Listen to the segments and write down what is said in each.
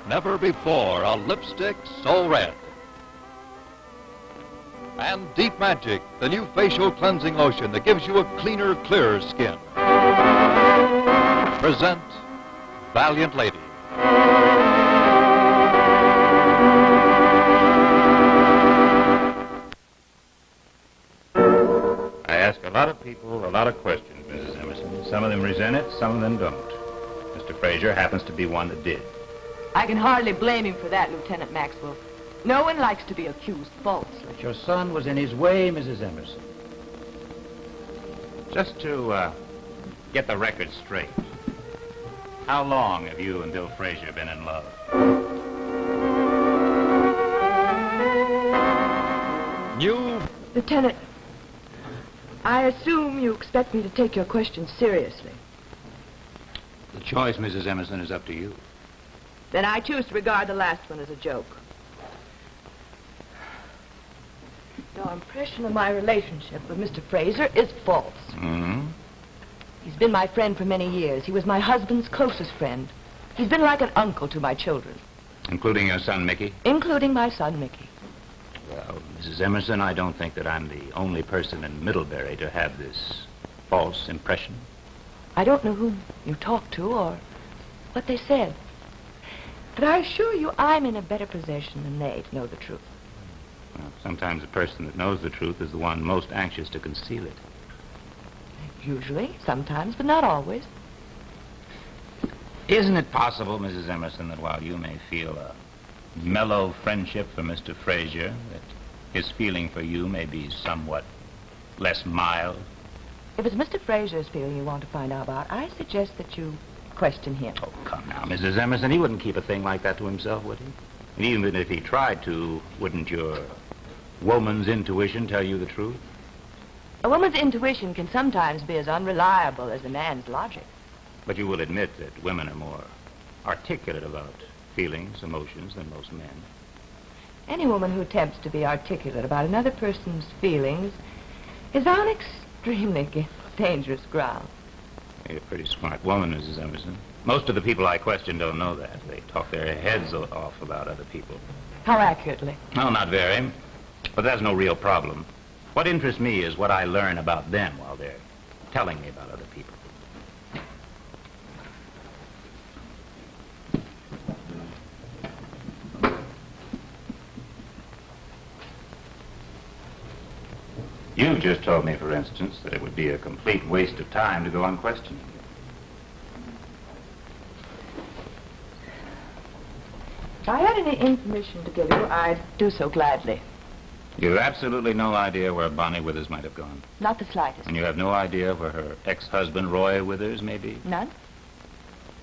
Never before a lipstick so red. And Deep Magic, the new facial cleansing lotion that gives you a cleaner, clearer skin. Present Valiant Lady. I ask a lot of people a lot of questions, Mrs. Emerson. Some of them resent it, some of them don't. Mr. Fraser happens to be one that did. I can hardly blame him for that, Lieutenant Maxwell. No one likes to be accused falsely. But your son was in his way, Mrs. Emerson. Just to get the record straight, how long have you and Bill Fraser been in love? Lieutenant, I assume you expect me to take your question seriously. The choice, Mrs. Emerson, is up to you. Then I choose to regard the last one as a joke. Your impression of my relationship with Mr. Fraser is false. Mm-hmm. He's been my friend for many years. He was my husband's closest friend. He's been like an uncle to my children. Including your son, Mickey? Including my son, Mickey. Well, Mrs. Emerson, I don't think that I'm the only person in Middlebury to have this false impression. I don't know whom you talked to or what they said. But I assure you I'm in a better position than they to know the truth. Well, sometimes the person that knows the truth is the one most anxious to conceal it. Usually, sometimes, but not always. Isn't it possible, Mrs. Emerson, that while you may feel a mellow friendship for Mr. Fraser, that his feeling for you may be somewhat less mild? If it's Mr. Fraser's feeling you want to find out about, I suggest that you question him. Oh, come now, Mrs. Emerson. He wouldn't keep a thing like that to himself, would he? And even if he tried to, wouldn't your woman's intuition tell you the truth? A woman's intuition can sometimes be as unreliable as a man's logic. But you will admit that women are more articulate about feelings, emotions than most men. Any woman who attempts to be articulate about another person's feelings is on extremely dangerous ground. You're a pretty smart woman, Mrs. Emerson. Most of the people I question don't know that. They talk their heads off about other people. How accurately? No, not very. But that's no real problem. What interests me is what I learn about them while they're telling me about other people. You just told me, for instance, that it would be a complete waste of time to go on questioning you. If I had any information to give you, I'd do so gladly. You have absolutely no idea where Bonnie Withers might have gone. Not the slightest. And you have no idea where her ex-husband, Roy Withers, may be? None.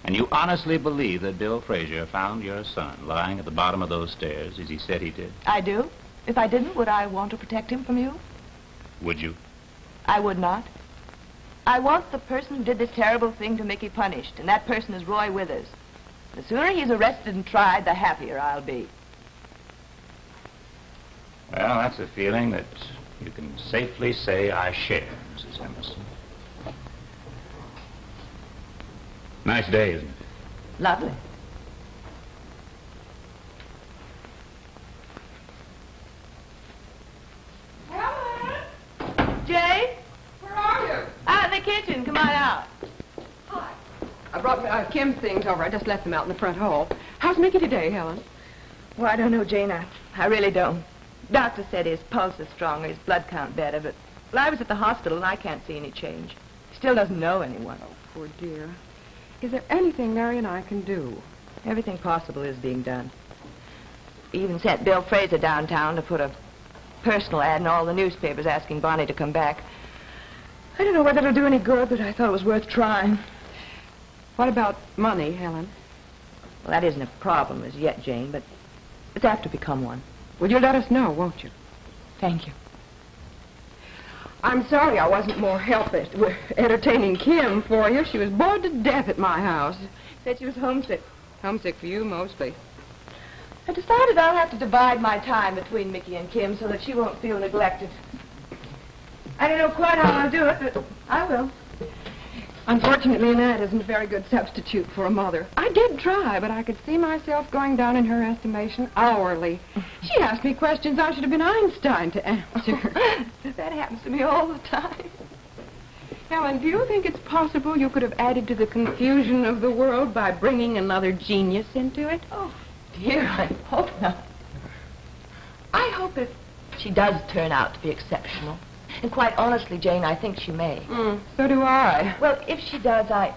And you honestly believe that Bill Fraser found your son lying at the bottom of those stairs, as he said he did? I do. If I didn't, would I want to protect him from you? Would you? I would not. I want the person who did this terrible thing to Mickey punished, and that person is Roy Withers. The sooner he's arrested and tried, the happier I'll be. Well, that's a feeling that you can safely say I share, Mrs. Emerson. Nice day, isn't it? Lovely. Helen! Jay? Where are you? Out in the kitchen. Come on out. Hi. I brought Kim's things over. I just left them out in the front hall. How's Mickey today, Helen? Well, I don't know, Jane. I really don't. Doctor said his pulse is stronger, his blood count better, but well, I was at the hospital and I can't see any change. He still doesn't know anyone. Oh, poor dear. Is there anything Mary and I can do? Everything possible is being done. We even sent Bill Fraser downtown to put a personal ad in all the newspapers asking Bonnie to come back. I don't know whether it'll do any good, but I thought it was worth trying. What about money, Helen? Well, that isn't a problem as yet, Jane, but it's apt to become one. Well, you'll let us know, won't you? Thank you. I'm sorry I wasn't more help at entertaining Kim for you. She was bored to death at my house. Said she was homesick. Homesick for you, mostly. I decided I'll have to divide my time between Mickey and Kim so that she won't feel neglected. I don't know quite how I'll do it, but I will. Unfortunately, Annette isn't a very good substitute for a mother. I did try, but I could see myself going down in her estimation hourly. She asked me questions I should have been Einstein to answer. That happens to me all the time. Helen, do you think it's possible you could have added to the confusion of the world by bringing another genius into it? Oh, dear, I hope not. I hope if she does turn out to be exceptional. And quite honestly, Jane, I think she may. So do I. Well, if she does, I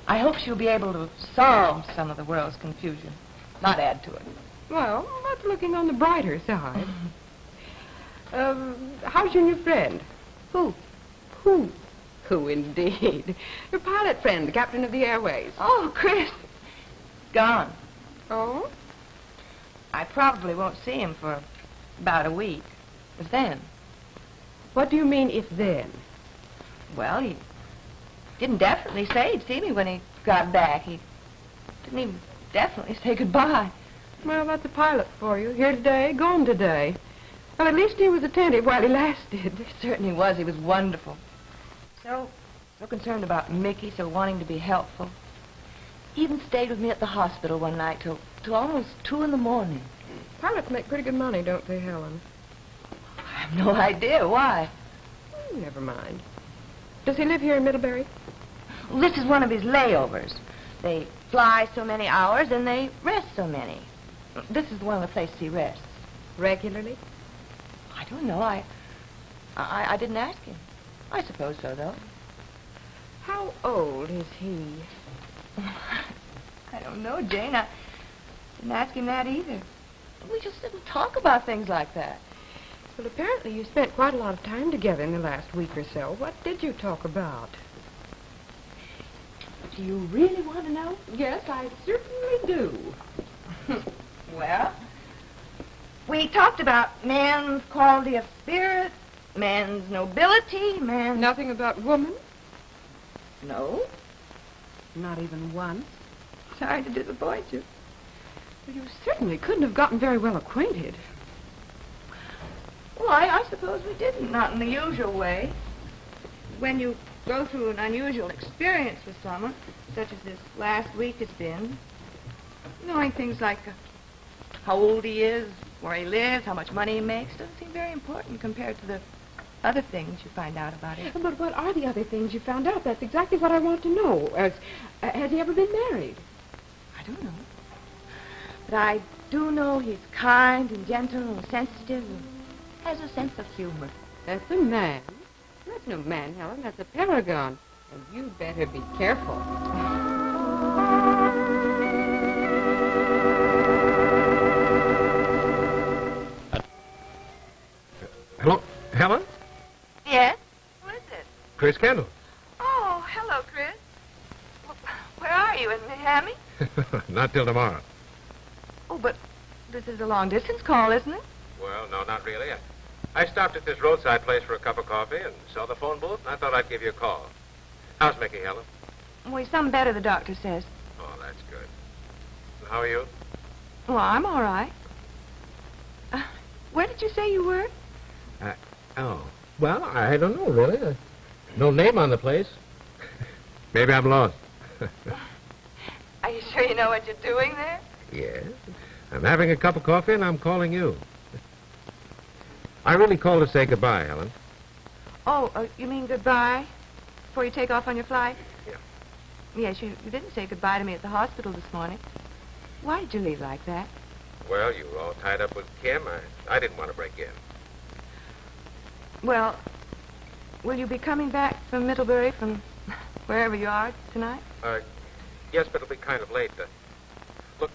hope she'll be able to solve some of the world's confusion, not add to it. Well, that's looking on the brighter side. How's your new friend? Who? Who, indeed? Your pilot friend, the captain of the airways. Oh, Chris. Gone. Oh? I probably won't see him for about a week. But then. What do you mean, if then? Well, he didn't definitely say he'd see me when he got back. He didn't even definitely say goodbye. Well, that's a pilot for you. Here today, gone today. Well, at least he was attentive while he lasted. He certainly was. He was wonderful. So concerned about Mickey, so wanting to be helpful. He even stayed with me at the hospital one night till almost 2 in the morning. Pilots make pretty good money, don't they, Helen? I have no idea why. Never mind. Does he live here in Middlebury? Well, this is one of his layovers. They fly so many hours and they rest so many. This is one of the places he rests. Regularly? I don't know. I didn't ask him. I suppose so, though. How old is he? I don't know, Jane. I didn't ask him that either. We just didn't talk about things like that. Well, apparently you spent quite a lot of time together in the last week or so. What did you talk about? Do you really want to know? Yes, I certainly do. Well, we talked about man's quality of spirit, man's nobility, man's... Nothing about woman? No. Not even once? Sorry to disappoint you. Well, you certainly couldn't have gotten very well acquainted. Well, I suppose we didn't, not in the usual way. When you go through an unusual experience with someone, such as this last week has been, knowing things like how old he is, where he lives, how much money he makes, doesn't seem very important compared to the other things you find out about him. But what are the other things you found out? That's exactly what I want to know. Has he ever been married? I don't know. But I do know he's kind and gentle and sensitive and has a sense of humor. That's a man. That's no man, Helen. That's a paragon. And you'd better be careful. Hello, Helen? Yes? Who is it? Chris Kendall. Oh, hello, Chris. Where are you, in Miami? Not till tomorrow. Oh, but this is a long-distance call, isn't it? Well, no, not really. I stopped at this roadside place for a cup of coffee and saw the phone booth, and I thought I'd give you a call. How's Mickey, Helen? Well, he's some better, the doctor says. Oh, that's good. And how are you? Well, I'm all right. Where did you say you were? Well, I don't know, really. No name on the place. Maybe I'm lost. Are you sure you know what you're doing there? Yes. I'm having a cup of coffee, and I'm calling you. I really called to say goodbye, Helen. Oh, you mean goodbye? Before you take off on your flight? Yeah. Yes, you didn't say goodbye to me at the hospital this morning. Why did you leave like that? Well, you were all tied up with Kim. I didn't want to break in. Well, will you be coming back from Middlebury, from wherever you are, tonight? Yes, but it'll be kind of late. Look,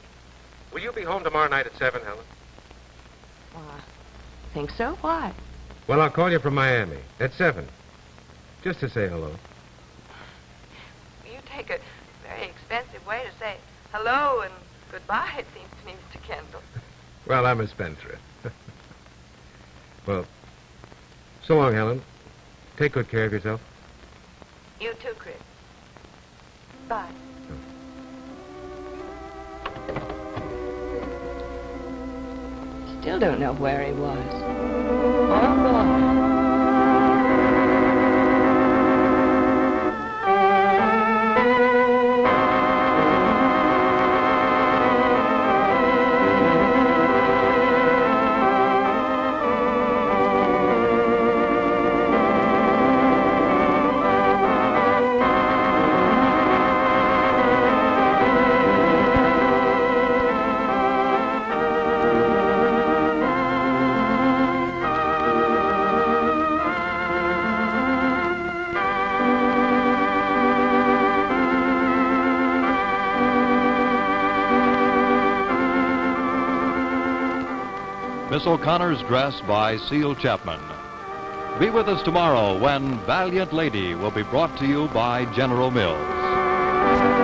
will you be home tomorrow night at 7, Helen? Well, I think so. Why? Well, I'll call you from Miami at 7. Just to say hello. You take a very expensive way to say hello and goodbye, it seems to me, Mr. Kendall. Well, I'm a spendthrift. Well, so long, Helen. Take good care of yourself. You too, Chris. Bye. Still don't know where he was. Oh, boy. Miss O'Connor's Dress by Seal Chapman. Be with us tomorrow when Valiant Lady will be brought to you by General Mills.